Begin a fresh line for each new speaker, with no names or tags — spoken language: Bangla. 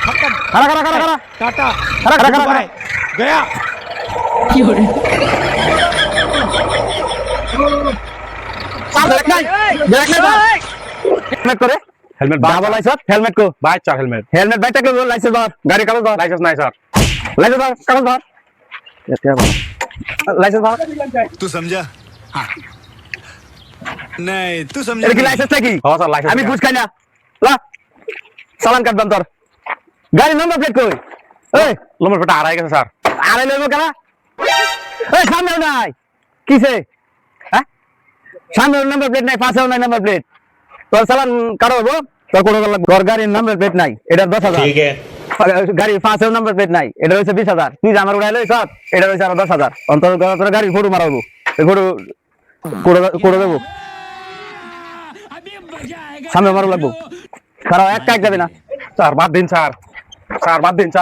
खत्म।
खड़ा खड़ा खड़ा खड़ा
टाटा
खड़ा खड़ा खड़ा
बाय गया।
ब्रेक नहीं हेलमेट करे
हेलमेट
डाबल लाइसेंस हेलमेट को
बाय चार हेलमेट
हेलमेट बैठ के लाइसेंस बाहर गाड़ी कागज बाहर
लाइसेंस नहीं सर
लाइसेंस बाहर कागज बाहर ये क्या बात लाइसेंस बाहर
तू समझा? हाँ। नहीं तू समझा
এর কি
नहीं।
লাইসেন্স নাকি
हाँ सर लाइसेंस
আমি বুঝ খাই না লা চালান কাটবাম তোর গাড়ি নাম্বার প্লেট কই এই
नंबर प्लेट आ रहा है सर
আরে লইবো কেন এই সামনে নাই কিসে হ্যাঁ সামনে নাম্বার প্লেট নাই পাশেও নাই নাম্বার প্লেট তোর চালান কারো হবো তোর কোনো তোর গাড়ির নাম্বার প্লেট নাই এটা 10,000 ঠিক আছে গাড়ি পাশেও নাম্বার প্লেট নাই এটা হইছে 20,000 তুই যে আমার উড়াই লইছ এটা হইছে আর 10,000 অন্তর তোর গাড়ি ফটো মারাবো এই ফটো কোড়ে দেবো সামনে মারো লাগবো খারাপ একটা এক যাবে না
सर बात दिन सर बात दिन सर